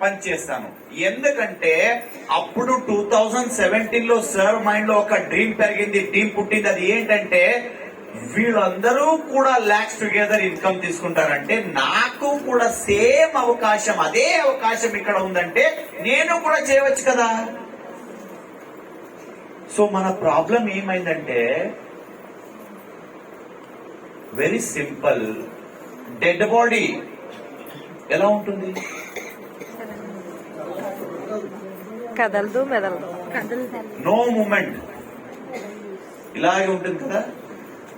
పనిచేస్తాను. ఎందుకంటే అప్పుడు 2017 లో సార్ మైండ్ లో ఒక డ్రీమ్ పెరిగింది, డ్రీమ్ పుట్టింది. అది ఏంటంటే వీళ్ళందరూ కూడా లాక్స్ టుగెదర్ ఇన్కమ్ తీసుకుంటారంటే నాకు కూడా సేమ్ అవకాశం, అదే అవకాశం ఇక్కడ ఉందంటే నేను కూడా చేయవచ్చు కదా. సో మన ప్రాబ్లం ఏమైందంటే వెరీ సింపుల్. డెడ్ బాడీ ఎలా ఉంటుంది? కదలదు, మెదలదు, నో మూమెంట్, ఇలాగే ఉంటుంది కదా.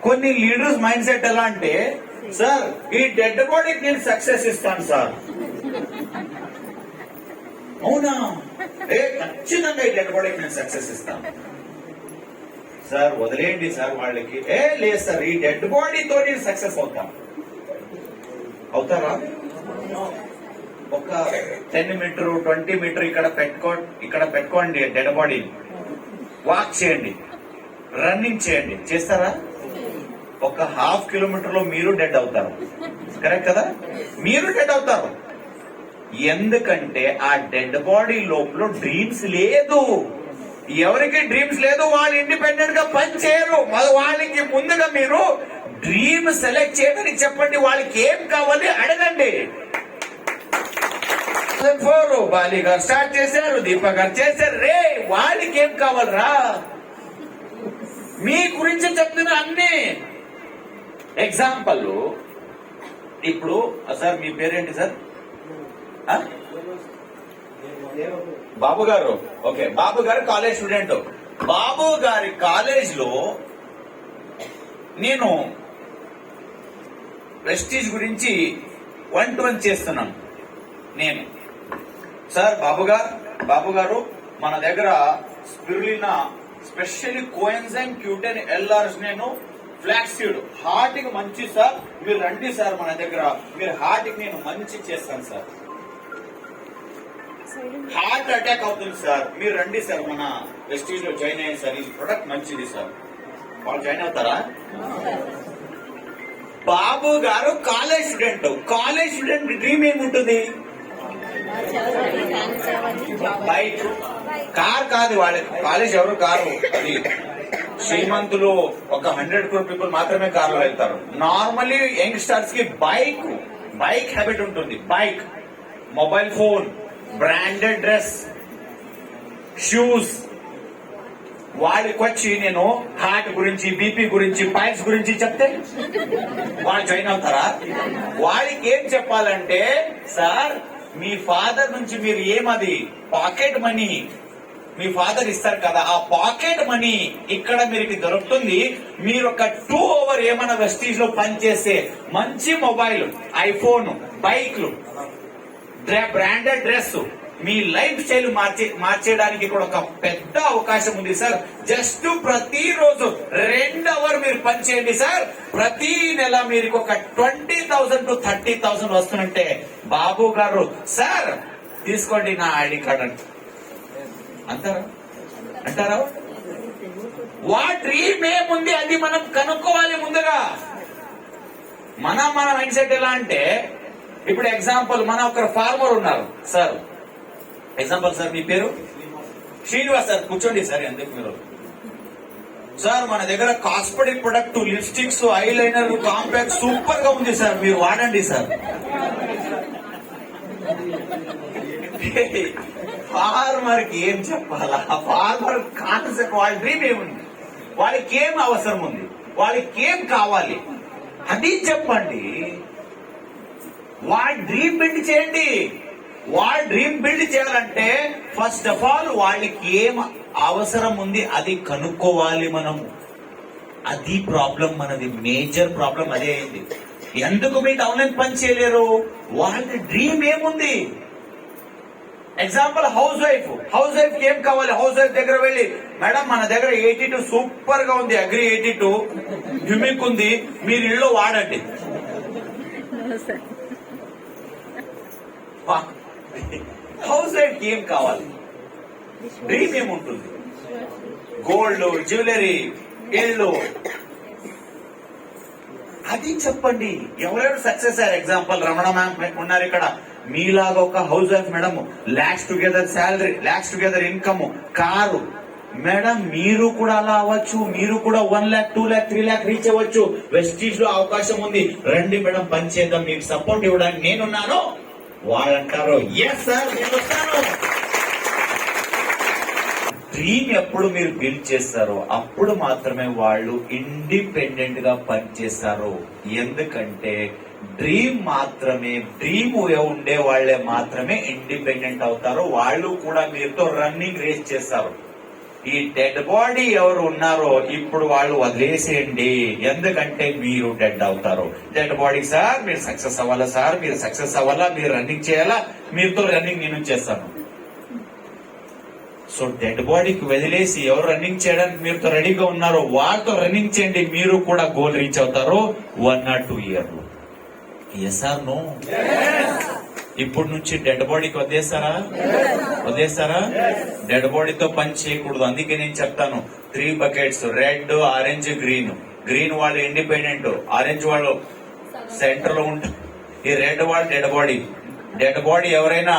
కొన్ని లీడర్స్ మైండ్ సెట్ ఎలా అంటే, సార్ ఈ డెడ్ బాడీకి నేను సక్సెస్ ఇస్తాను సార్. అవునా? ఖచ్చితంగా ఈ డెడ్ బాడీకి నేను సక్సెస్ ఇస్తాను సార్. వదిలేయండి సార్ వాళ్ళకి. లేదు సార్, ఈ డెడ్ బాడీతో నేను సక్సెస్ అవుతారా? ఒక 10 మీటర్ 20 మీటర్ ఇక్కడ పెట్టుకోండి డెడ్ బాడీని. వాక్ చేయండి, రన్నింగ్ చేయండి, చేస్తారా? ఒక 1/2 కిలోమీటర్ లో మీరు డెడ్ అవుతారు. కరెక్ట్ కదా? మీరు డెడ్ అవుతారు. ఎందుకంటే ఆ డెడ్ బాడీ లోపల డ్రీమ్స్ లేదు. ఎవరికి డ్రీమ్స్ లేదు వాళ్ళు ఇండిపెండెంట్ గా పని చేయరు. వాళ్ళకి ముందుగా మీరు డ్రీమ్ సెలెక్ట్ చేయడానికి చెప్పండి. వాళ్ళకి ఏం కావాలి అడగండి. 2004 బాలి గారు స్టార్ట్ చేశారు, దీపక్ గారు చేశారు. రే వాళ్ళకి ఏం కావాలరా? మీ గురించి చెప్తున్నా అన్ని. ఎగ్జాంపుల్ ఇప్పుడు సార్ మీ పేరేంటి సార్? బాబు గారు. ఓకే, బాబు గారు కాలేజ్ స్టూడెంట్. బాబు గారి కాలేజ్ లో నేను ప్రెస్టీజ్ గురించి 1-to-1 చేస్తున్నాను. నేను సార్ బాబు గారు మన దగ్గర స్పిరులినా స్పెషల్లీ కోఎన్జైమ్ క్యూటెన్ ఎల్ఆర్స్ నేను ఫ్లాక్స్ సీడ్ హార్ట్ కి మంచి సార్. మీరు రండి సార్ మన దగ్గర, మీరు హార్ట్ కి నేను మంచి చేస్తాను సార్. హార్ట్ అటాక్ అవుతుంది సార్, మీరు రండి సార్ మన ప్రెస్టీజ్ లో జాయిన్ అయ్యింది సార్. ఈ ప్రొడక్ట్ మంచిది సార్. వాళ్ళు జాయిన్ అవుతారా? బాబు గారు కాలేజ్ స్టూడెంట్ డ్రీమ్ ఏముంటుంది? బైక్, కార్ కాదు. వాళ్ళ కాలేజ్ ఎవరు కారు, అది శ్రీమంతులు ఒక 100 crore పీపుల్ మాత్రమే కార్లో వెళ్తారు. నార్మల్లీ యంగ్స్టర్స్ కి బైక్ హ్యాబిట్ ఉంటుంది. Bike, mobile phone, branded dress, shoes. వాళ్ళకి వచ్చి నేను హార్ట్ గురించి, బీపీ గురించి, పైల్స్ గురించి చెప్తే వాళ్ళు జాయిన్ అవుతారా? వాళ్ళకి ఏం చెప్పాలంటే, సార్ మీ ఫాదర్ నుంచి మీరు ఏమది పాకెట్ మనీ మీ ఫాదర్ ఇస్తారు కదా, ఆ పాకెట్ మనీ ఇక్కడ మీకు దొరుకుతుంది. మీరు ఒక 2 hour ఏమైనా వెస్టీజ్ లో పనిచేస్తే మంచి మొబైల్, ఐఫోన్, బైక్లు, బ్రాండెడ్ డ్రెస్, మీ లైఫ్ స్టైల్ మార్చేయడానికి కూడా ఒక పెద్ద అవకాశం ఉంది సార్. జస్ట్ ప్రతిరోజు 2 hour మీరు పని చేయండి సార్. ప్రతి నెల మీరు ఒక 20,000 to 30,000 వస్తుందంటే బాబు గారు సార్ తీసుకోండి నా ఐడి కార్డ్ అంటారా? వాట్ డ్రీమ్ ఏముంది అది మనం కనుక్కోవాలి ముందుగా. మన మైండ్ సెట్ ఎలా అంటే, ఇప్పుడు ఎగ్జాంపుల్ మన ఒక ఫార్మర్ ఉన్నారు సార్. ఎగ్జాంపుల్ సార్ మీ పేరు శ్రీనివాస్ సార్. కూర్చోండి సార్. ఎందుకు మీరు సార్ మన దగ్గర cosmetic product, lipsticks, eye liner, compact super గా ఉంది సార్, మీరు వాడండి సార్. ఫార్మర్ కి ఏం చెప్పాలా? ఫార్మర్ కాన్సెప్ట్, వాళ్ళ డ్రీమ్ ఏముంది, వాళ్ళకి ఏం అవసరం ఉంది, వాళ్ళకి ఏం కావాలి అది చెప్పండి. వాళ్ళ డ్రీమ్ బిల్డ్ చేయండి. వాళ్ళ డ్రీమ్ బిల్డ్ చేయాలంటే ఫస్ట్ ఆఫ్ ఆల్ వాళ్ళకి ఏం అవసరం ఉంది అది కనుక్కోవాలి మనము. అది ప్రాబ్లం మనది, మేజర్ ప్రాబ్లం అదే అయింది. ఎందుకు మీరు ఆన్లైన్ పని చేయలేరు? వాళ్ళ డ్రీమ్ ఏముంది? ఎగ్జాంపుల్ హౌస్ వైఫ్ కి ఏం కావాలి? హౌస్ వైఫ్ దగ్గర వెళ్ళి, మేడం మన దగ్గర 82 సూపర్ గా ఉంది, అగ్రి 82 హ్యూమిక్ ఉంది, మీరు ఇల్లు వాడండి. హౌస్ వైఫ్ కి ఏం కావాలి? డ్రీమ్ ఏముంటుంది? గోల్డ్, జ్యువెలరీ, ఇల్లు, అది చెప్పండి. ఎవరెవరు సక్సెస్ అయ్యారు? ఎగ్జాంపుల్ రమణ మ్యామ్ ఉన్నారు ఇక్కడ, మీలాగా ఒక house wife madam, lakhs together salary, lakhs together income, car madam, మీరు కూడా అలా అవ్వచ్చు. మీరు కూడా 1 lakh, 2 lakh, 3 lakh రీచ్ అవ్వచ్చు. వెస్టీజ్ లో అవకాశం ఉంది. రండి మేడం, పని చేద్దాం, మీకు సపోర్ట్ ఇవ్వడానికి నేనున్నాను. వాళ్ళంటారు ఎస్ సార్ నేను వస్తాను. డ్రీమ్ ఎప్పుడు మీరు బిల్డ్ చేస్తారో అప్పుడు మాత్రమే వాళ్ళు ఇండిపెండెంట్ గా పనిచేస్తారు. ఎందుకంటే డ్రీమ్ ఉండే వాళ్ళే మాత్రమే ఇండిపెండెంట్ అవుతారు. వాళ్ళు కూడా మీతో రన్నింగ్ రేస్ చేస్తారు. ఈ డెడ్ బాడీ ఎవరు ఉన్నారో ఇప్పుడు వాళ్ళు వదిలేసేయండి, ఎందుకంటే మీరు డెడ్ అవుతారు. డెడ్ బాడీ సార్ మీరు సక్సెస్ అవ్వాలా, సార్ మీరు సక్సెస్ అవ్వాలా, మీరు రన్నింగ్ చేయాలా, మీతో రన్నింగ్ నేను చేస్తాను. సో డెడ్ బాడీకి వదిలేసి ఎవరు రన్నింగ్ చేయడానికి మీరుతో రెడీగా ఉన్నారో వాళ్ళతో రన్నింగ్ చేయండి. మీరు కూడా గోల్ రీచ్ అవుతారు 1 or 2 years. Yes or no? ఇప్పుడు నుంచి డెడ్ బాడీకి వదిలేస్తారా? డెడ్ బాడీతో పని చేయకూడదు. అందుకే నేను చెప్తాను 3 buckets, red, orange, green. Green వాళ్ళు ఇండిపెండెంట్, ఆరెంజ్ వాళ్ళు సెంటర్ లో ఉంటారు, ఈ రెడ్ వాళ్ళు డెడ్ బాడీ ఎవరైనా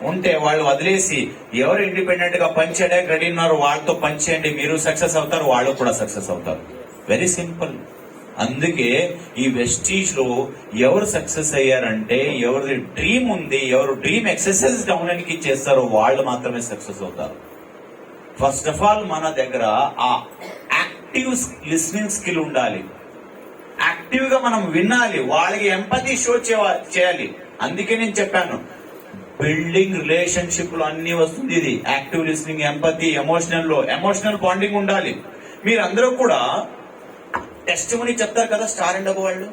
ఉంటే వాళ్ళు వదిలేసి ఎవరు ఇండిపెండెంట్ గా పనిచేయడానికి రెడీ ఉన్నారు వాళ్ళతో పనిచేయండి. మీరు సక్సెస్ అవుతారు, వాళ్ళు కూడా సక్సెస్ అవుతారు. Very simple. అందుకే ఈ వెస్టీజ్ లో ఎవరు సక్సెస్ అయ్యారంటే ఎవరి డ్రీమ్ ఉంది, ఎవరు డ్రీమ్ ఎక్సర్సైజ్ డౌన్లోకి చేస్తారో వాళ్ళు మాత్రమే సక్సెస్ అవుతారు. ఫస్ట్ ఆఫ్ ఆల్ మన దగ్గర ఆ యాక్టివ్ లిస్నింగ్ స్కిల్ ఉండాలి. యాక్టివ్ గా మనం వినాలి, వాళ్ళకి ఎంపతి షో చేయాలి. అందుకే నేను చెప్పాను బిల్డింగ్ రిలేషన్షిప్ లో అన్ని వస్తుంది ఇది. Active listening, empathy, emotional bonding ఉండాలి. మీరందరూ కూడా టెస్టిమనీ చెప్తారు కదా స్టార్ అండ్ అబ్ వాళ్ళు.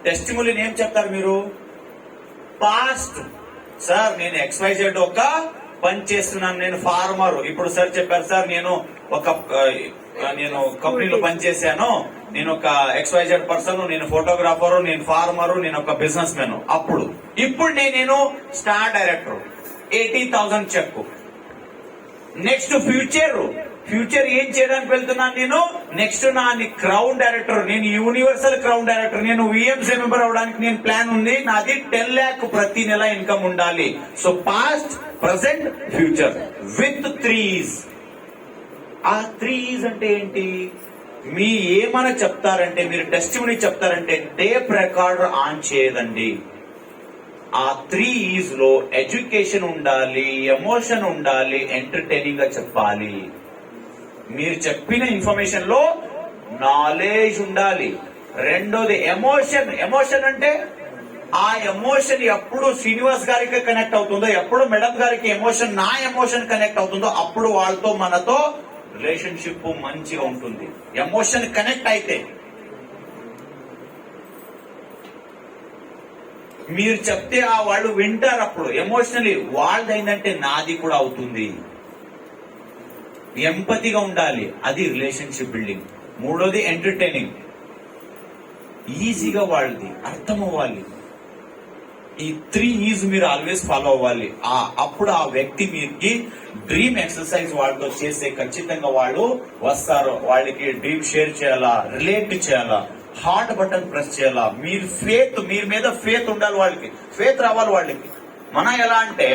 టెస్టిమనీని ఏం చెప్తారు మీరు? పాస్ట్ సార్ నేను XYZ ఒక పని చేస్తున్నాను, నేను ఫార్మర్. ఇప్పుడు సార్ చెప్పారు సార్ నేను కంపెనీలో పనిచేశాను, నేను ఒక XYZ పర్సన్, నేను ఫోటోగ్రాఫర్, నేను ఫార్మర్, నేను ఒక బిజినెస్ మ్యాన్. ఇప్పుడు నేను star director, 80,000 cheque. Next future ఏం చేయడానికి వెళ్తున్నాను నేను? నెక్స్ట్ నా క్రౌన్ డైరెక్టర్, నేను యూనివర్సల్ క్రౌన్ డైరెక్టర్, నేను VMC మెంబర్ అవడానికి నేను ప్లాన్ ఉంది. నాది 10 lakh ప్రతి నెల ఇన్కమ్ ఉండాలి. So past, present, future with 3 E's. ఆ 3 E's అంటే ఏంటి? మీ ఏమైనా చెప్తారంటే, మీరు టెస్టిమనీ చెప్తారంటే టేప్ రికార్డర్ ఆన్ చేయదండి. ఆ 3 E's లో ఎడ్యుకేషన్ ఉండాలి, ఎమోషన్ ఉండాలి, ఎంటర్టైనింగ్ గా చెప్పాలి. మీరు చెప్పిన ఇన్ఫర్మేషన్ లో నాలెడ్జ్ ఉండాలి. రెండోది ఎమోషన్ అంటే ఆ ఎమోషన్ ఎప్పుడు శ్రీనివాస్ గారికి కనెక్ట్ అవుతుందో, ఎప్పుడు మేడం గారికి నా ఎమోషన్ కనెక్ట్ అవుతుందో అప్పుడు వాళ్ళతో మనతో రిలేషన్షిప్ మంచిగా ఉంటుంది. ఎమోషన్ కనెక్ట్ అయితే మీరు చెప్తే ఆ వాళ్ళు వింటారు. అప్పుడు ఎమోషనలీ వాళ్ళది ఏంటంటే నాది కూడా అవుతుంది. ఎంపతిగా ఉండాలి, అది రిలేషన్షిప్ బిల్డింగ్. మూడోది ఎంటర్టైనింగ్, ఈజీగా వాళ్ళది అర్థం అవ్వాలి. ఈ 3 E's మీరు ఆల్వేస్ ఫాలో అవ్వాలి. అప్పుడు ఆ వ్యక్తి మీకు డ్రీమ్ ఎక్సర్సైజ్ వాళ్ళతో చేస్తే ఖచ్చితంగా వాళ్ళు వస్తారు. వాళ్ళకి డ్రీమ్ షేర్ చేయాలా, రిలేట్ చేయాలా, హార్ట్ బటన్ ప్రెస్ చేయాలా. మీరు మీద ఫేత్ ఉండాలి, వాళ్ళకి ఫేత్ రావాలి. వాళ్ళకి మన ఎలా అంటే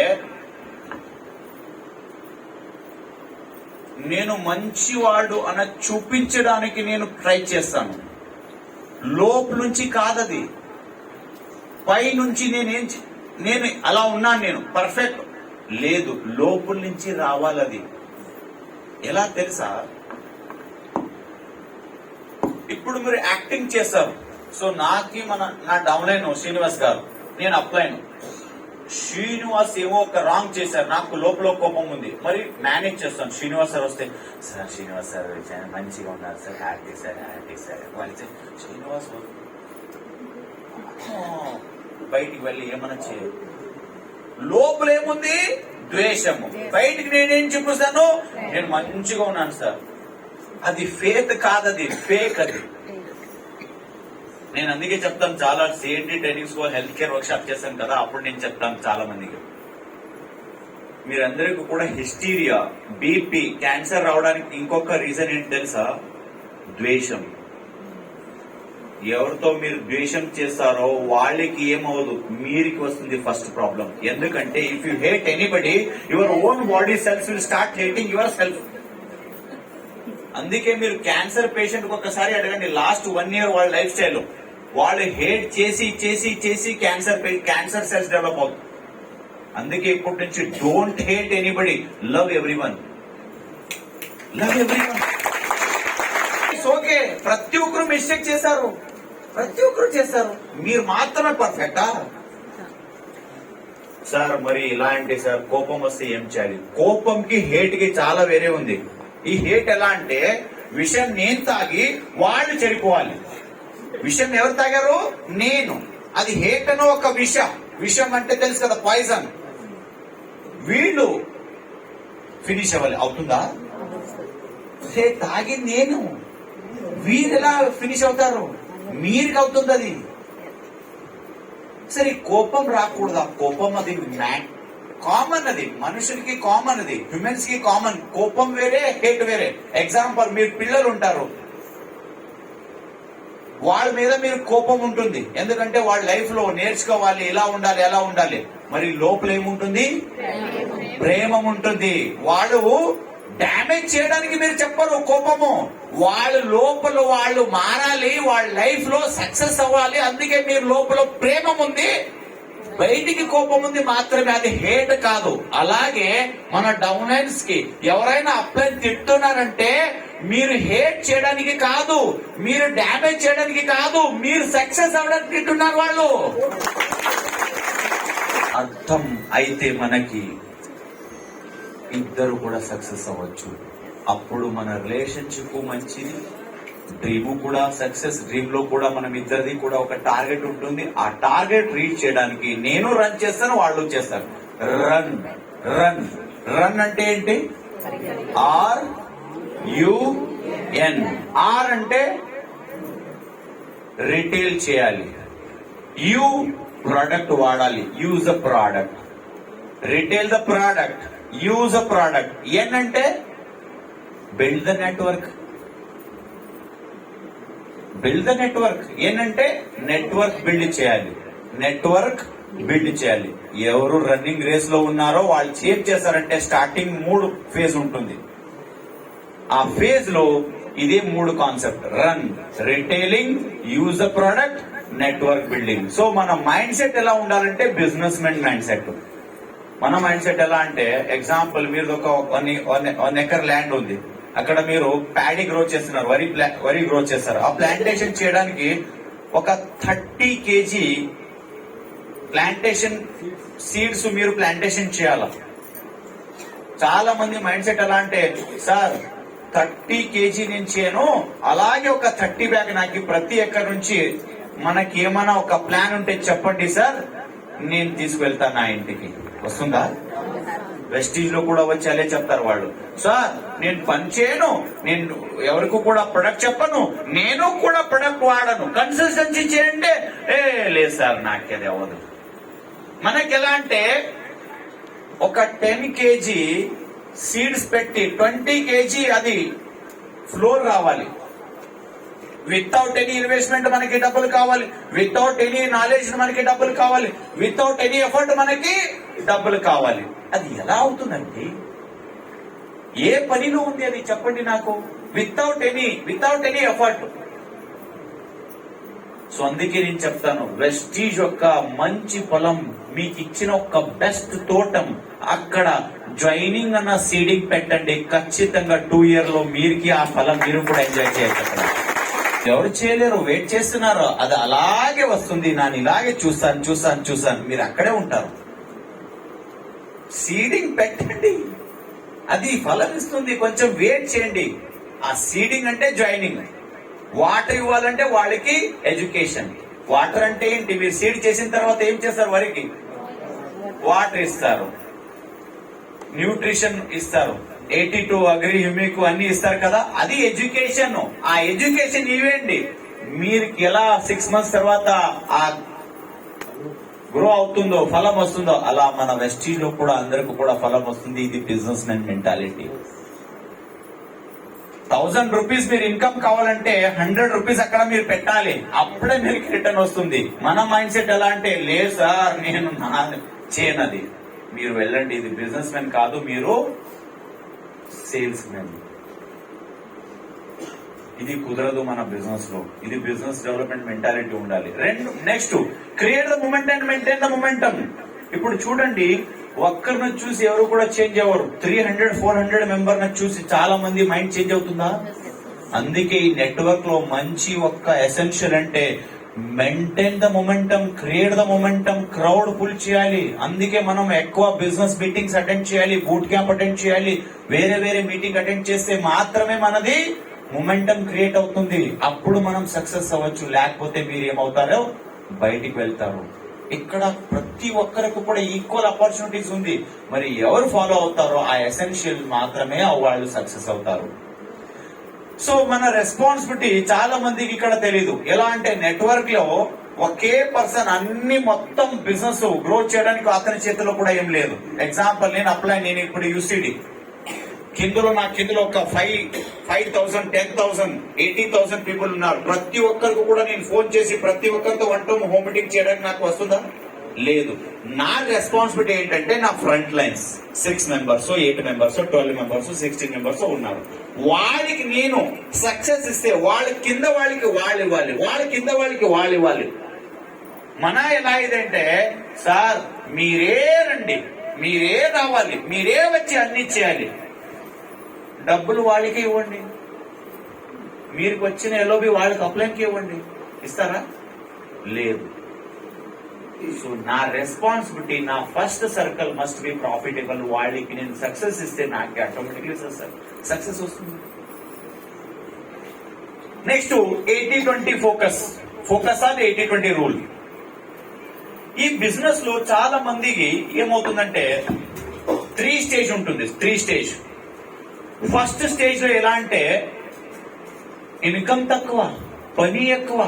నేను మంచివాడు అన్న చూపించడానికి నేను ట్రై చేస్తాను. లోపు నుంచి కాదది, పై నుంచి నేను అలా ఉన్నాను, నేను పర్ఫెక్ట్ లేదు, లోపల నుంచి రావాలది. ఎలా తెలుసా? ఇప్పుడు మీరు యాక్టింగ్ చేస్తారు. సో నా డౌన్లైన్ శ్రీనివాస్ గారు, నేను అప్లైన్. శ్రీనివాస్ ఏమో ఒక రాంగ్ చేశారు, నాకు లోపల కోపం ఉంది, మరి మేనేజ్ చేస్తాను. శ్రీనివాస్ సార్ వస్తే సార్ శ్రీనివాస్ సార్ మంచిగా ఉన్నారు సార్, హ్యాపీ సార్ వాళ్ళు శ్రీనివాస్ బయటికి వెళ్ళి ఏమన్నా చేయరు. లోపల ఏముంది? ద్వేషము. బయటికి నేనేం చూపిస్తాను? నేను మంచిగా ఉన్నాను సార్. అది ఫేత్ కాదది, ఫేక్. అది నేను అందుకే చెప్తాను, చాలా CNT trainings health care work shop చేస్తాను కదా, అప్పుడు నేను చెప్తాను చాలా మందికి, మీరందరికీ కూడా హిస్టీరియా, BP, క్యాన్సర్ రావడానికి ఇంకొక రీజన్ ఏంటి తెలుసా? ద్వేషం. ఎవరితో మీరు ద్వేషం చేస్తారో వాళ్ళకి ఏమవదు, మీరికి వస్తుంది ఫస్ట్ ప్రాబ్లం. ఎందుకంటే if you hate anybody, your own body cells will start hating your self. అందుకే మీరు క్యాన్సర్ పేషెంట్ కి ఒక్కసారి అడగండి, లాస్ట్ 1 year వాళ్ళ లైఫ్ స్టైల్ వాళ్ళు హేట్ చేసి చేసి చేసి క్యాన్సర్ సెల్స్ డెవలప్ అవుతుంది. అందుకే ఇప్పటి నుంచి don't hate anybody, love everyone. Love everyone. Okay, ప్రతి ఒక్కరు మిస్టేక్ చేశారు, ప్రతి ఒక్కరు చేస్తారు, మీరు మాత్రమే పర్ఫెక్టా? సార్ మరి ఇలా అంటే సార్ కోపం వస్తే ఏం చేయాలి? కోపంకి హేట్ కి చాలా వేరే ఉంది. ఈ హేట్ ఎలా అంటే విషయం నేను తాగి వాళ్ళు చెడిపోవాలి. విషయం ఎవరు తాగారు? నేను. అది హేట్ అనో ఒక విషం అంటే తెలుసు కదా, పాయిజన్. వీళ్ళు ఫినిష్ అవ్వాలి. అవుతుందా? తాగి నేను, వీరు ఎలా ఫినిష్ అవుతారు? మీరుకి అవుతుంది అది. సరే, కోపం రాకూడదా? కోపం అది కామన్, అది మనుషులకి కామన్, అది హ్యూమన్స్ కి కామన్. కోపం వేరే, హేట్ వేరే. ఎగ్జాంపుల్, మీరు పిల్లలు ఉంటారు, వాళ్ళ మీద మీరు కోపం ఉంటుంది, ఎందుకంటే వాళ్ళ లైఫ్ లో నేర్చుకోవాలి, ఇలా ఉండాలి, ఎలా ఉండాలి. మరి లోపల ఏముంటుంది? ప్రేమ ఉంటుంది. వాళ్ళు డ్యామేజ్ చేయడానికి మీరు చెప్పరు కోపము, వాళ్ళ లోపల వాళ్ళు మారాలి, వాళ్ళ లైఫ్ లో సక్సెస్ అవ్వాలి. అందుకే మీరు లోపల ప్రేమ ఉంది, బయటికి కోపం ఉంది మాత్రమే, అది హేట్ కాదు. అలాగే మన డౌనైన్స్ కి ఎవరైనా అప్లై తిట్టున్నారంటే మీరు హేట్ చేయడానికి కాదు, మీరు డ్యామేజ్ చేయడానికి కాదు, మీరు సక్సెస్ అవ్వడానికి తింటున్నారు వాళ్ళు. అర్థం అయితే మనకి ఇద్దరు కూడా సక్సెస్ అవ్వచ్చు. అప్పుడు మన రిలేషన్షిప్ మంచిది, డ్రీమ్ కూడా సక్సెస్. డ్రీమ్ లో కూడా మనం ఇద్దరిది కూడా ఒక టార్గెట్ ఉంటుంది. ఆ టార్గెట్ రీచ్ చేయడానికి నేను రన్ చేస్తాను, వాళ్ళు చేస్తారు. రన్ రన్ రన్ అంటే ఏంటి? RUN. ఆర్ అంటే రిటైల్ చేయాలి, యు ప్రోడక్ట్ వాడాలి, use the product. Retail the product, use the product. N అంటే build the network. Build the network. ఏంటంటే నెట్వర్క్ బిల్డ్ చేయాలి, నెట్వర్క్ బిల్డ్ చేయాలి. ఎవరు రన్నింగ్ రేస్ లో ఉన్నారో వాళ్ళు ఏం చేస్తారంటే స్టార్టింగ్ 3 ఫేజ్ ఉంటుంది. ఆ ఫేజ్ లో ఇదే 3 concept: run, retailing, use the product, network building. So మన మైండ్ సెట్ ఎలా ఉండాలంటే బిజినెస్ మెన్ మైండ్ సెట్. మన మైండ్ సెట్ ఎలా అంటే, ఎగ్జాంపుల్, మీరు ఒక 1 ఎకర్ ల్యాండ్ ఉంది, అక్కడ మీరు ప్యాడీ గ్రో చేస్తున్నారు, వరి గ్రో చేస్తారు. ఆ ప్లాంటేషన్ చేయడానికి ఒక 30 kg ప్లాంటేషన్ సీడ్స్ మీరు ప్లాంటేషన్ చేయాలి. చాలా మంది మైండ్ సెట్ ఎలా అంటే, సార్ 30 kg నేను చేయను, అలాగే ఒక 30 బ్యాగ్ నాకు ప్రతి ఎకర్ నుంచి మనకి ఏమైనా ఒక ప్లాన్ ఉంటే చెప్పండి సార్, నేను తీసుకువెళ్తాను నా ఇంటికి. వస్తుందా? వెస్టీజ్ లో కూడా వచ్చి అలే చెప్తారు వాళ్ళు, సార్ నేను పని చేయను, నేను ఎవరికి కూడా ప్రొడక్ట్ చెప్పను, నేను కూడా ప్రొడక్ట్ వాడను, కన్సిస్టెన్సీ చేయండి. లేదు సార్ నాకేది అవ్వదు. మనకి ఎలా అంటే ఒక 10 kg సీడ్స్ పెట్టి 20 kg అది ఫ్లోర్ రావాలి. వితౌట్ ఎనీ ఇన్వెస్ట్మెంట్ మనకి డబ్బులు కావాలి, వితౌట్ ఎనీ నాలెడ్జ్ మనకి డబ్బులు కావాలి, వితౌట్ ఎనీ ఎఫర్ట్ మనకి డబ్బులు కావాలి. అది ఎలా అవుతుందండి? ఏ పనిలో ఉంది అది చెప్పండి నాకు, వితౌట్ ఎనీ ఎఫర్ట్. సో అందుకే నేను చెప్తాను, వెస్టీజ్ యొక్క మంచి పొలం మీకు ఇచ్చిన ఒక బెస్ట్ తోటం, అక్కడ జాయినింగ్ అన్న సీడింగ్ పెట్టండి. ఖచ్చితంగా 2 years లో మీరికి ఆ ఫలం మీరు కూడా ఎంజాయ్ చేయగలరు. ఎవరు చేయలేరు, వెయిట్ చేస్తున్నారు, అది అలాగే వస్తుంది. నేను ఇలాగే చూస్తాను, మీరు అక్కడే ఉంటారు. సీడింగ్ పెట్టండి, అది ఫలం ఇస్తుంది. కొంచెం వెయిట్ చేయండి. ఆ సీడింగ్ అంటే జాయినింగ్. వాటర్ ఇవ్వాలంటే వాళ్ళకి ఎడ్యుకేషన్. వాటర్ అంటే ఏంటి? మీరు సీడ్ చేసిన తర్వాత ఏం చేస్తారు? వరికి వాటర్ ఇస్తారు, న్యూట్రిషన్ ఇస్తారు, 82 అగ్రి హ్యూమిక్ అన్ని ఇస్తారు కదా, అది ఎడ్యుకేషన్. ఆ ఎడ్యుకేషన్ ఇవ్వండి. మీరు ఎలా 6 months తర్వాత ఆ గ్రో అవుతుందో, ఫలం వస్తుందో, అలా మన వెస్టీజ్ లో కూడా అందరికి కూడా ఫలం వస్తుంది. ఇది బిజినెస్ మెన్ మెంటాలిటీ. 1000 రూపీస్ మీరు ఇన్కమ్ కావాలంటే 100 రూపీస్ అక్కడ మీరు పెట్టాలి, అప్పుడే మీకు రిటర్న్ వస్తుంది. మన మైండ్ సెట్ ఎలా అంటే, లేదు సార్ నేను చేయనది. మీరు వెళ్ళండి, ఇది బిజినెస్ మెన్ కాదు, మీరు సేల్స్ మెన్. ఇది కుదరదు మన బిజినెస్ లో. ఇది బిజినెస్ డెవలప్మెంట్ మెంటాలిటీ ఉండాలి. Next, create the moment and maintain the momentum. ఇప్పుడు చూడండి, ఒక్కరిని చూసి ఎవరు కూడా చేంజ్ అవ్వరు. 300-400 మెంబర్ని చూసి చాలా మంది మైండ్ చేంజ్ అవుతుందా? అందుకే ఈ నెట్వర్క్ లో మంచి ఒక్క ఎసెన్షియల్ అంటే maintain the momentum, create the momentum, crowd pull చేయాలి. అందుకే మనం ఎక్కువ బిజినెస్ మీటింగ్స్ అటెండ్ చేయాలి, బూట్ క్యాంప్ అటెండ్ చేయాలి, వేరే మీటింగ్ అటెండ్ చేస్తే మాత్రమే మనది మొమెంటం క్రియేట్ అవుతుంది. అప్పుడు మనం సక్సెస్ అవ్వచ్చు. లేకపోతే మీరు ఏమవుతారో బయటికి వెళ్తారు. ఇక్కడ ప్రతి ఒక్కరికి కూడా ఈక్వల్ ఆపర్చునిటీస్ ఉంది. మరి ఎవరు ఫాలో అవుతారో ఆ ఎసెన్షియల్ మాత్రమే వాళ్ళు సక్సెస్ అవుతారు. సో మన రెస్పాన్సిబిలిటీ చాలా మందికి ఇక్కడ తెలీదు. ఎలా అంటే, నెట్వర్క్ లో ఒకే పర్సన్ అన్ని మొత్తం బిజినెస్ గ్రో చేయడానికి అతని చేతిలో కూడా ఏం లేదు. ఎగ్జాంపుల్, నేను ఇప్పుడు యూసిడి నా కిందలో ఒక 5,000, 10,000, 80,000 పీపుల్ ఉన్నారు. ప్రతి ఒక్కరికి కూడా నేను ఫోన్ చేసి ప్రతి ఒక్కరితో 1 to 1 హోమ్ మీటింగ్ చేయడానికి నాకు వస్తుందా? లేదు. నా రెస్పాన్సిబిలిటీ ఏంటంటే, నా front lines 6 members, 8 members, 12 members, 16 members ఉన్నారు. వాళ్ళకి నేను సక్సెస్ ఇస్తే వాళ్ళ కింద వాళ్ళకి వాళ్ళు ఇవ్వాలి, వాళ్ళ కింద వాళ్ళకి వాళ్ళు ఇవ్వాలి. మన ఎలా ఇదంటే, సార్ మీరే రండి, మీరే రావాలి, మీరే వచ్చి అన్ని చేయాలి, డబ్బులు వాళ్ళకి ఇవ్వండి, మీరు వచ్చిన ఎల్ఓబి వాళ్ళకి అప్లైన్కి ఇవ్వండి. ఇస్తారా? లేదు. సో నా రెస్పాన్సిబిలిటీ, నా first circle must be profitable. వాళ్ళకి నేను సక్సెస్ ఇస్తే నాకు ఆటోమేటిక్లీ సక్సెస్ వస్తుంది. Next, 80-20 focus on 80-20 rule. ఈ బిజినెస్ లో చాలా మందికి ఏమవుతుందంటే, 3 స్టేజ్ ఉంటుంది. 3 స్టేజ్. ఫస్ట్ స్టేజ్ లో ఎలా అంటే, ఇన్కమ్ తక్కువ, పని ఎక్కువ.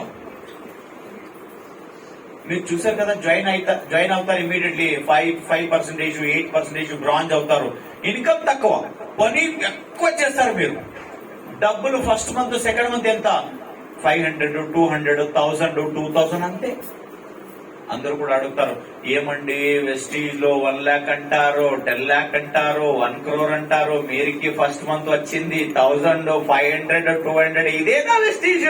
మీరు చూసారు కదా, జాయిన్ అవుతారు ఇమీడియట్లీ 5%, 8% బ్రాంజ్ అవుతారు. ఇన్కమ్ తక్కువ, పని ఎక్కువ చేస్తారు. మీరు డబ్బులు ఫస్ట్ మంత్, సెకండ్ మంత్ ఎంత? 500, 200, 1000, 2000 అంతే. అందరూ కూడా అడుగుతారు, ఏమండి వెస్టీజ్ లో 1 lakh అంటారు, 10 lakh అంటారు, 1 crore అంటారు, మీరికి ఫస్ట్ మంత్ వచ్చింది 1000, 500, 200, ఇదేనా వెస్టీజ్?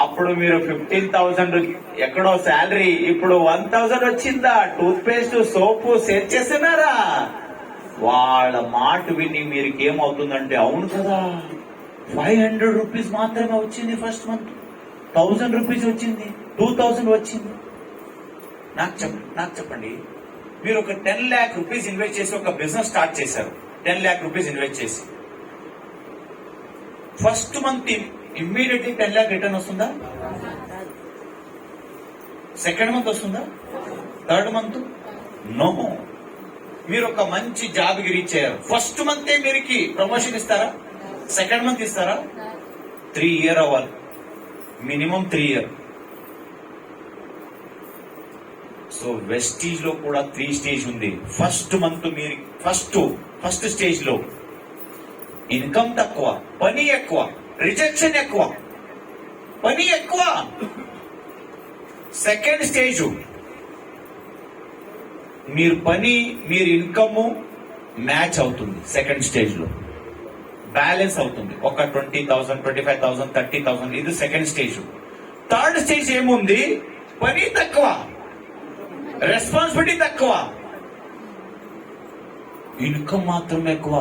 అప్పుడు మీరు 15,000 ఎక్కడో శాలరీ, ఇప్పుడు 1,000 వచ్చిందా? టూత్ పేస్ట్, సోపు సేవ్ చేస్తున్నారా? వాళ్ళ మాట విని మీరికి ఏమవుతుందంటే, అవును కదా 500 రూపీస్ మాత్రమే వచ్చింది ఫస్ట్ మంత్, 1000 రూపీస్ వచ్చింది, 2000 వచ్చింది. నాకు చెప్పండి, మీరు ఒక 10 lakh రూపీస్ ఇన్వెస్ట్ చేసి ఒక బిజినెస్ స్టార్ట్ చేశారు. 10 lakh రూపీస్ ఇన్వెస్ట్ చేసి first month immediately 10 lakh return వస్తుందా? సెకండ్ మంత్ వస్తుందా? Third month? నో. మీరు ఒక మంచి జాబ్ కి రీచ్ అయ్యారు, ఫస్ట్ మంతే మీరికి ప్రమోషన్ ఇస్తారా? సెకండ్ మంత్ ఇస్తారా? 3 years అవ్వాలి, మినిమం 3 years. సో వెస్టీజ్ లో కూడా 3 స్టేజ్ ఉంది. ఫస్ట్ మంత్ మీరు ఫస్ట్ స్టేజ్ లో ఇన్కమ్ తక్కువ, పని ఎక్కువ, రిజెక్షన్ ఎక్కువ, పని ఎక్కువ. సెకండ్ స్టేజ్ మీరు ఇన్కమ్ మ్యాచ్ అవుతుంది. సెకండ్ స్టేజ్ లో బ్యాలెన్స్ అవుతుంది. ఒక 20,000, 25,000, 30,000, ఇది సెకండ్ స్టేజ్. థర్డ్ స్టేజ్ ఏముంది? పని తక్కువ, రెస్పాన్సిబిలిటీ తక్కువ, ఇన్కమ్ మాత్రం ఎక్కువ.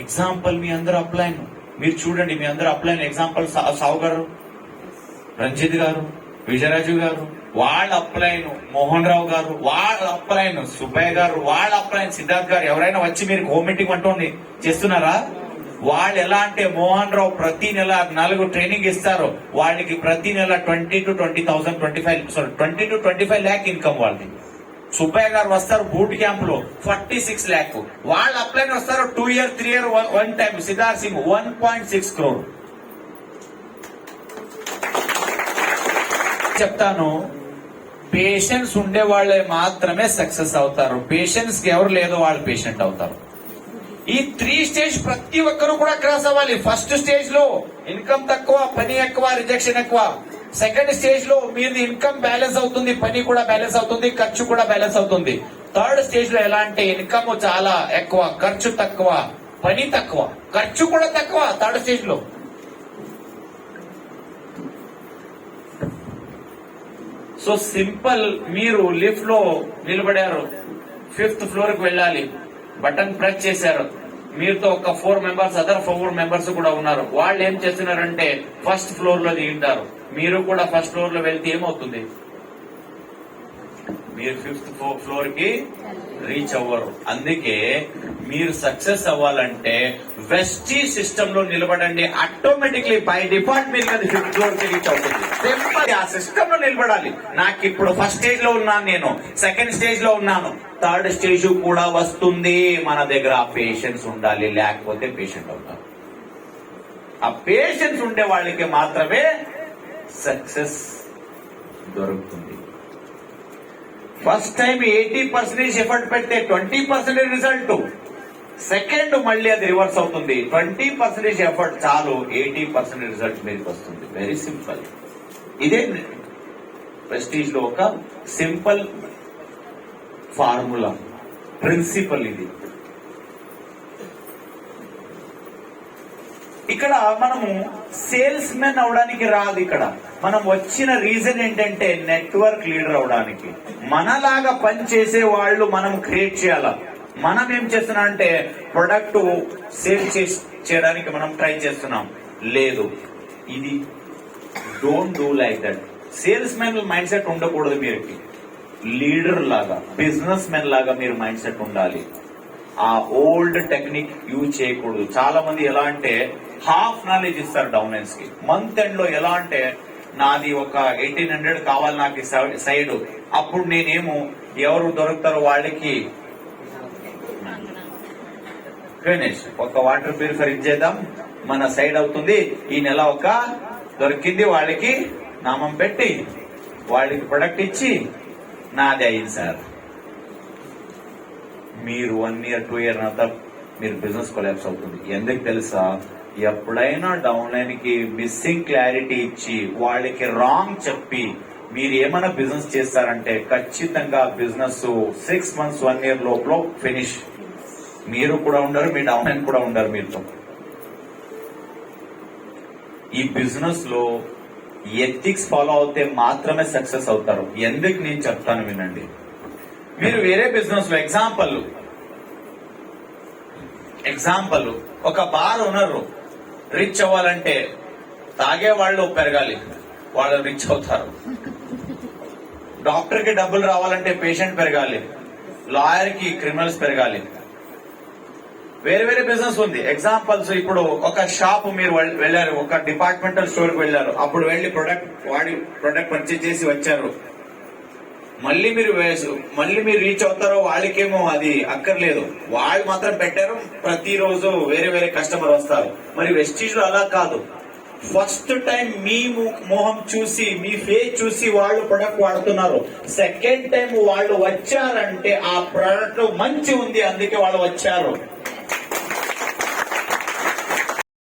ఎగ్జాంపుల్, మీ అందరూ అప్లైన్, మీరు చూడండి, మీ అందరూ అప్లైన్. ఎగ్జాంపుల్, సావు గారు, రంజిత్ గారు, విజయరాజు గారు వాళ్ళ అప్లైన్, మోహన్ రావు గారు వాళ్ళ అప్లైన్, సుబ్బయ్య గారు వాళ్ళ అప్లైన్, సిద్ధార్థ్ గారు. ఎవరైనా వచ్చి మీరు హోమ్ మీటింగ్ అంటూ చేస్తున్నారా? వాళ్ళు ఎలా అంటే, మోహన్ రావు ప్రతి నెల 4 ట్రైనింగ్ ఇస్తారు. వాళ్ళకి ప్రతి నెల 20 to 25 lakh ఇన్కమ్ వాళ్ళది. సుబ్బయ్య గారు వస్తారు బూట్ క్యాంప్ లో 46 lakh. వాళ్ళు అప్లైన్ వస్తారు 2 years, 3 years, 1 time. Siddharth Singh 1.6 crore. చెప్తాను, పేషెన్స్ ఉండే వాళ్ళే మాత్రమే సక్సెస్ అవుతారు. పేషెన్స్ ఎవరు లేదో వాళ్ళు పేషెంట్ అవుతారు. ఈ 3 స్టేజ్ ప్రతి ఒక్కరు కూడా క్రాస్ అవ్వాలి. ఫస్ట్ స్టేజ్ లో ఇన్కమ్ తక్కువ, పని ఎక్కువ, రిజెక్షన్ ఎక్కువ. సెకండ్ స్టేజ్ లో మీది ఇన్కమ్ బ్యాలెన్స్ అవుతుంది, పని కూడా బ్యాలెన్స్ అవుతుంది, ఖర్చు కూడా బ్యాలెన్స్ అవుతుంది. థర్డ్ స్టేజ్ లో ఎలా అంటే ఇన్కమ్ చాలా ఎక్కువ, ఖర్చు తక్కువ, పని తక్కువ, ఖర్చు కూడా తక్కువ. థర్డ్ స్టేజ్ లో సో సింపుల్. మీరు లిఫ్ట్ లో నిలబడారు, 5th ఫ్లోర్ కి వెళ్ళాలి, బటన్ ప్రెస్ చేశారు. మీరుతో ఒక 4 మెంబర్స్, అదర్ 4 మెంబర్స్ కూడా ఉన్నారు. వాళ్ళు ఏం చేస్తున్నారంటే ఫస్ట్ ఫ్లోర్ లో దిగుంటారు. మీరు కూడా ఫస్ట్ ఫ్లోర్ లో వెళ్తే ఏమవుతుంది? మీరు 5th ఫ్లోర్ కి రీచ్ అవ్వరు. అందుకే మీరు సక్సెస్ అవ్వాలంటే వెస్టీ సిస్టమ్ లో నిలబడండి. ఆటోమేటిక్లీ బై డిఫాల్ట్ మీరు 5th ఫ్లోర్ కి రీచ్ అవుతుంది. సింపుల్. ఆ సిస్టమ్ లో నిలబడాలి. నాకు ఇప్పుడు ఫస్ట్ స్టేజ్ లో ఉన్నాను, నేను సెకండ్ స్టేజ్ లో ఉన్నాను, థర్డ్ స్టేజ్ కూడా వస్తుంది. మన దగ్గర ఆ పేషెన్స్ ఉండాలి, లేకపోతే పేషెంట్ అవుతాం. ఆ పేషెన్స్ ఉండే వాళ్ళకి మాత్రమే సక్సెస్ దొరుకుతుంది. ఫస్ట్ టైం 80% ఎఫర్ట్ పెడితే 20% రిజల్ట్. సెకండ్ మళ్ళీ అది రివర్స్ అవుతుంది. 20% ఎఫర్ట్ చాలు, 80% రిజల్ట్ మీకు వస్తుంది. Very simple. ఇదే ప్రెస్టీజ్ లో ఒక సింపుల్ ఫార్ములా, ప్రిన్సిపల్ ఇది. ఇక్కడ మనము సేల్స్ మెన్ అవడానికి రాదు. ఇక్కడ మనం వచ్చిన రీజన్ ఏంటంటే నెట్వర్క్ లీడర్ అవడానికి. మనలాగా పని చేసే వాళ్ళు మనం క్రియేట్ చేయాల. మనం ఏం చేస్తున్నాం అంటే ప్రొడక్ట్ సేల్ చేయడానికి మనం ట్రై చేస్తున్నాం. లేదు, ఇది don't do like that. Sales men mind set ఉండకూడదు. మీరు లీడర్ లాగా, బిజినెస్ మెన్ లాగా మీరు మైండ్ సెట్ ఉండాలి. ఆ ఓల్డ్ టెక్నిక్ యూజ్ చేయకూడదు. చాలా మంది ఎలా అంటే హాఫ్ నాలెడ్జ్ ఇస్తారు డౌనెన్స్ కి. మంత్ ఎండ్ లో ఎలా అంటే నాది ఒక 1800 కావాలి నాకు సైడ్, అప్పుడు నేనేమో ఎవరు దొరుకుతారో వాళ్ళకి ఫినిష్, ఒక వాటర్ ప్యూరిఫైర్ ఇచ్చేద్దాం, మన సైడ్ అవుతుంది. ఈ నెల ఒక దొరికింది, వాళ్ళకి నామం పెట్టి వాళ్ళకి ప్రొడక్ట్ ఇచ్చి నాది అయింది సార్. మీరు 1 year 2 year అంతా మీరు బిజినెస్ కొలాప్స్ అవుతుంది. ఎందుకు తెలుసా? ఎప్పుడైనా డౌన్ లైన్ కి మిస్సింగ్ క్లారిటీ ఇచ్చి వాళ్ళకి రాంగ్ చెప్పి మీరు ఏమైనా బిజినెస్ చేస్తారంటే ఖచ్చితంగా బిజినెస్ 6 months 1 year లోపల ఫినిష్. మీరు కూడా ఉండరు, మీ డౌన్ లైన్ కూడా ఉండరు మీతో. ఈ బిజినెస్ లో ఎథిక్స్ ఫాలో అవుతే మాత్రమే సక్సెస్ అవుతారు. ఎందుకు నేను చెప్తాను వినండి. మీరు వేరే బిజినెస్ లో ఎగ్జాంపుల్ ఒక బార్ ఓనర్ రిచ్ అవ్వాలంటే తాగే వాళ్ళు పెరగాలి, వాళ్ళు రిచ్ అవుతారు. డాక్టర్ కి డబ్బులు రావాలంటే పేషెంట్ పెరగాలి, లాయర్ కి క్రిమినల్స్ పెరగాలి. వేరే వేరే బిజినెస్ ఉంది. ఎగ్జాంపుల్స్, ఇప్పుడు ఒక షాప్ మీరు వెళ్ళారు, ఒక డిపార్ట్మెంటల్ స్టోర్ కి వెళ్ళారు, అప్పుడు వెళ్లి ప్రొడక్ట్ పర్చేజ్ చేసి వచ్చారు. మళ్ళీ మీరు రీచ్ అవుతారో వాళ్ళకేమో అది అక్కర్లేదు, వాళ్ళు మాత్రం పెట్టారు. ప్రతిరోజు వేరే వేరే కస్టమర్ వస్తారు. మరి వెస్టీజ్ లో అలా కాదు. ఫస్ట్ టైం మీ మొహం చూసి, మీ ఫేస్ చూసి వాళ్ళు ప్రొడక్ట్ వాడుతున్నారు. సెకండ్ టైం వాళ్ళు వచ్చారంటే ఆ ప్రొడక్ట్ మంచి ఉంది, అందుకే వాళ్ళు వచ్చారు.